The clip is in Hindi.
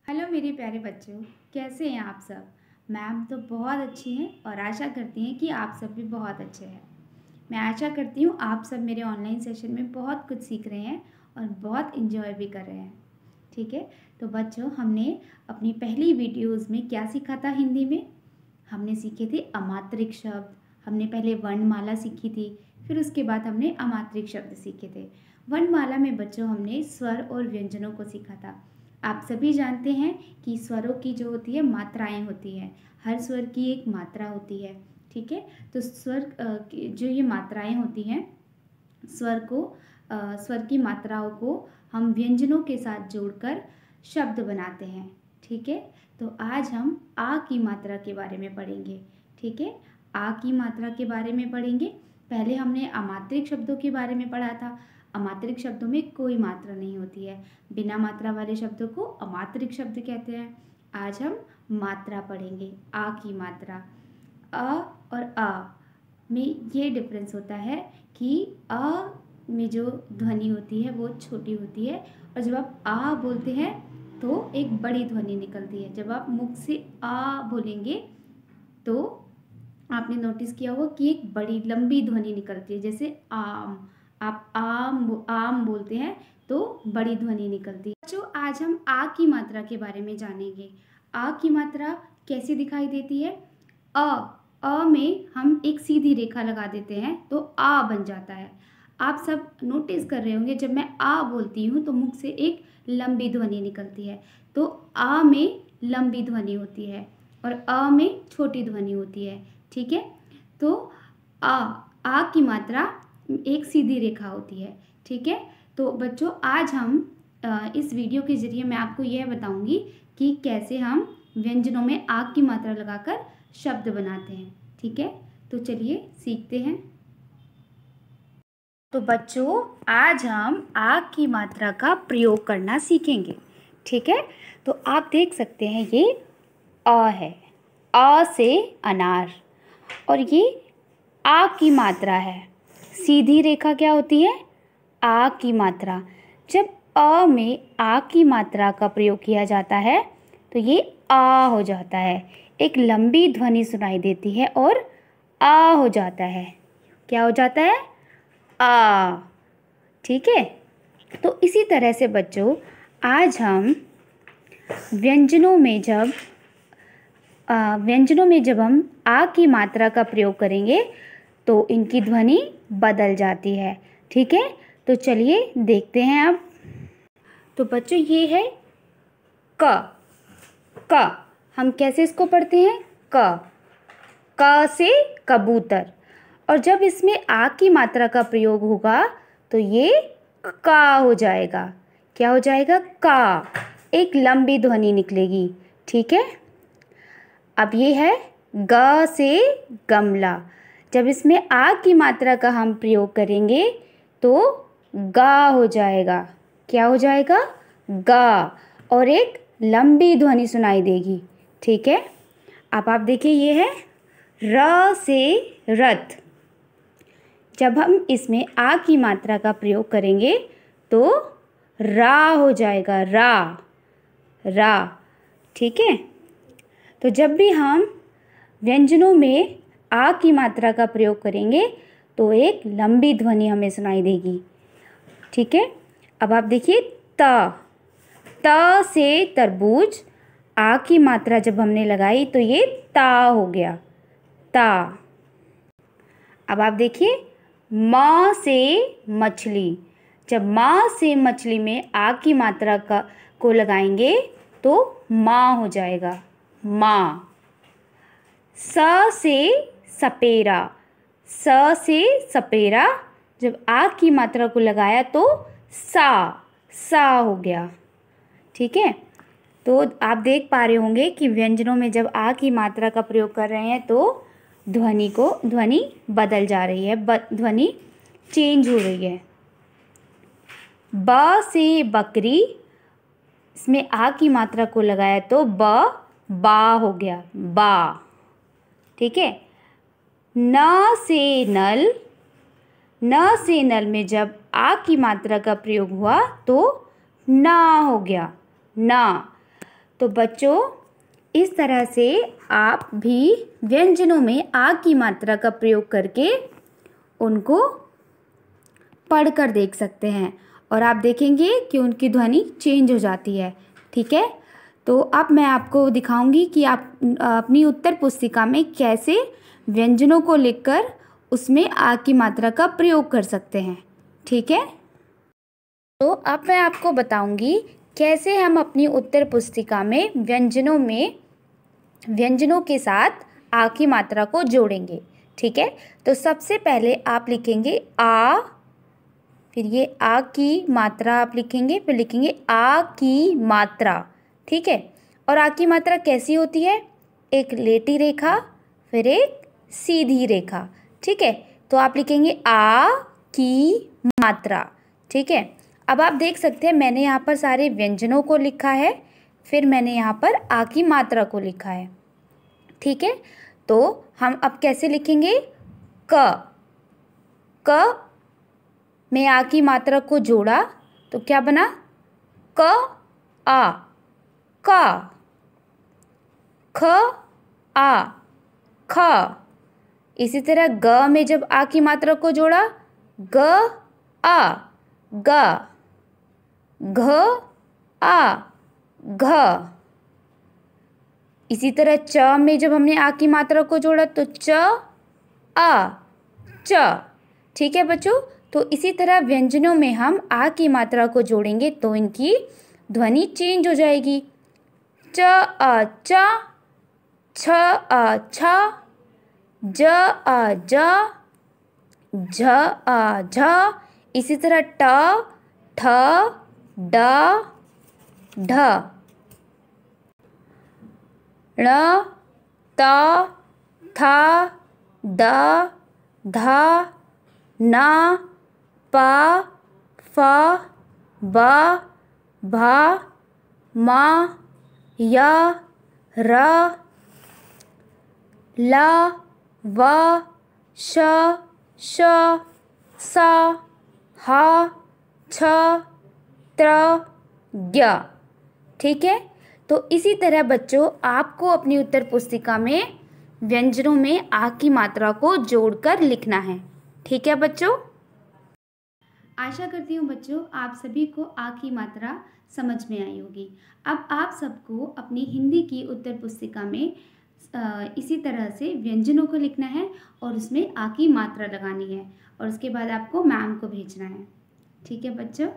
हेलो मेरे प्यारे बच्चों, कैसे हैं आप सब। मैम तो बहुत अच्छी हैं और आशा करती हैं कि आप सब भी बहुत अच्छे हैं। मैं आशा करती हूँ आप सब मेरे ऑनलाइन सेशन में बहुत कुछ सीख रहे हैं और बहुत इन्जॉय भी कर रहे हैं। ठीक है, तो बच्चों हमने अपनी पहली वीडियोज़ में क्या सीखा था हिंदी में। हमने सीखे थे अमात्रिक शब्द। हमने पहले वर्णमाला सीखी थी, फिर उसके बाद हमने अमात्रिक शब्द सीखे थे। वर्णमाला में बच्चों हमने स्वर और व्यंजनों को सीखा था। आप सभी जानते हैं कि स्वरों की जो होती है मात्राएं होती हैं। हर स्वर की एक मात्रा होती है। ठीक है, तो स्वर जो ये मात्राएं होती हैं, स्वर की मात्राओं को हम व्यंजनों के साथ जोड़कर शब्द बनाते हैं। ठीक है, तो आज हम आ की मात्रा के बारे में पढ़ेंगे। ठीक है, आ की मात्रा के बारे में पढ़ेंगे। पहले हमने अमात्रिक शब्दों के बारे में पढ़ा था। अमात्रिक शब्दों में कोई मात्रा नहीं होती है। बिना मात्रा वाले शब्दों को अमात्रिक शब्द कहते हैं। आज हम मात्रा पढ़ेंगे, आ की मात्रा। अ और आ में ये डिफरेंस होता है कि अ में जो ध्वनि होती है वो छोटी होती है, और जब आप आ बोलते हैं तो एक बड़ी ध्वनि निकलती है। जब आप मुख से आ बोलेंगे तो आपने नोटिस किया होगा कि एक बड़ी लंबी ध्वनि निकलती है। जैसे आम, आप आम बोलते हैं तो बड़ी ध्वनि निकलती है। बच्चों आज हम आ की मात्रा के बारे में जानेंगे। आ की मात्रा कैसे दिखाई देती है। अ में हम एक सीधी रेखा लगा देते हैं तो आ बन जाता है। आप सब नोटिस कर रहे होंगे जब मैं आ बोलती हूँ तो मुख से एक लंबी ध्वनि निकलती है। तो आ में लंबी ध्वनि होती है और अ में छोटी ध्वनि होती है। ठीक है, तो आ की मात्रा एक सीधी रेखा होती है। ठीक है, तो बच्चों आज हम इस वीडियो के जरिए मैं आपको यह बताऊंगी कि कैसे हम व्यंजनों में आ की मात्रा लगाकर शब्द बनाते हैं। ठीक है, तो चलिए सीखते हैं। तो बच्चों आज हम आ की मात्रा का प्रयोग करना सीखेंगे। ठीक है, तो आप देख सकते हैं ये अ है, अ से अनार, और ये आ की मात्रा है। सीधी रेखा क्या होती है, आ की मात्रा। जब अ में आ की मात्रा का प्रयोग किया जाता है तो ये आ हो जाता है। एक लंबी ध्वनि सुनाई देती है और आ हो जाता है। क्या हो जाता है, आ। ठीक है, तो इसी तरह से बच्चों आज हम व्यंजनों में जब हम आ की मात्रा का प्रयोग करेंगे तो इनकी ध्वनि बदल जाती है। ठीक है, तो चलिए देखते हैं अब। तो बच्चों ये है क। हम कैसे इसको पढ़ते हैं, क से कबूतर। और जब इसमें आ की मात्रा का प्रयोग होगा तो ये का हो जाएगा। क्या हो जाएगा, का। एक लंबी ध्वनि निकलेगी। ठीक है, अब ये है ग से गमला। जब इसमें आ की मात्रा का हम प्रयोग करेंगे तो गा हो जाएगा। क्या हो जाएगा, गा, और एक लंबी ध्वनि सुनाई देगी। ठीक है, अब आप देखिए ये है र से रथ। जब हम इसमें आ की मात्रा का प्रयोग करेंगे तो रा हो जाएगा, रा। ठीक है, तो जब भी हम व्यंजनों में आ की मात्रा का प्रयोग करेंगे तो एक लंबी ध्वनि हमें सुनाई देगी। ठीक है, अब आप देखिए त से तरबूज। आ की मात्रा जब हमने लगाई तो ये ता हो गया, ता। अब आप देखिए म से मछली। जब म से मछली में आ की मात्रा को लगाएंगे तो माँ हो जाएगा, माँ। स से सपेरा। स से सपेरा, जब आ की मात्रा को लगाया तो सा हो गया। ठीक है, तो आप देख पा रहे होंगे कि व्यंजनों में जब आ की मात्रा का प्रयोग कर रहे हैं तो ध्वनि बदल जा रही है, ध्वनि चेंज हो रही है। ब से बकरी। इसमें आ की मात्रा को लगाया तो बा हो गया, बा। ठीक है, न से नल। न से नल में जब आ की मात्रा का प्रयोग हुआ तो ना हो गया, ना। तो बच्चों इस तरह से आप भी व्यंजनों में आ की मात्रा का प्रयोग करके उनको पढ़कर देख सकते हैं और आप देखेंगे कि उनकी ध्वनि चेंज हो जाती है। ठीक है, तो अब मैं आपको दिखाऊंगी कि आप अपनी उत्तर पुस्तिका में कैसे व्यंजनों को लिखकर उसमें आ की मात्रा का प्रयोग कर सकते हैं। ठीक है, तो अब मैं आपको बताऊंगी कैसे हम अपनी उत्तर पुस्तिका में व्यंजनों के साथ आ की मात्रा को जोड़ेंगे। ठीक है, तो सबसे पहले आप लिखेंगे आ, फिर ये आ की मात्रा आप लिखेंगे, फिर लिखेंगे आ की मात्रा। ठीक है, और आ की मात्रा कैसी होती है? एक लेटी रेखा फिर एक सीधी रेखा। ठीक है, तो आप लिखेंगे आ की मात्रा। ठीक है, अब आप देख सकते हैं मैंने यहाँ पर सारे व्यंजनों को लिखा है, फिर मैंने यहाँ पर आ की मात्रा को लिखा है। ठीक है, तो हम अब कैसे लिखेंगे? क में आ की मात्रा को जोड़ा तो क्या बना? क आ, का। ख आ, ख। इसी तरह ग में जब आ की मात्रा को जोड़ा, ग आ, ग। घ आ, घ। इसी तरह च में जब हमने आ की मात्रा को जोड़ा तो च आ, च। ठीक है बच्चों, तो इसी तरह व्यंजनों में हम आ की मात्रा को जोड़ेंगे तो इनकी ध्वनि चेंज हो जाएगी। च आ चा, छ आ छा, ज आ जा, झ आ झा। इसी तरह ट ठ ड ढ, ण त थ द ध न प फ ब भ म य र ल व श श स ह छ त्र ज्ञ। ठीक है, तो इसी तरह बच्चों आपको अपनी उत्तर पुस्तिका में व्यंजनों में आ की मात्रा को जोड़कर लिखना है। ठीक है बच्चों, आशा करती हूँ बच्चों आप सभी को आ की मात्रा समझ में आई होगी। अब आप सबको अपनी हिंदी की उत्तर पुस्तिका में इसी तरह से व्यंजनों को लिखना है और उसमें आ की मात्रा लगानी है और उसके बाद आपको मैम को भेजना है। ठीक है बच्चों।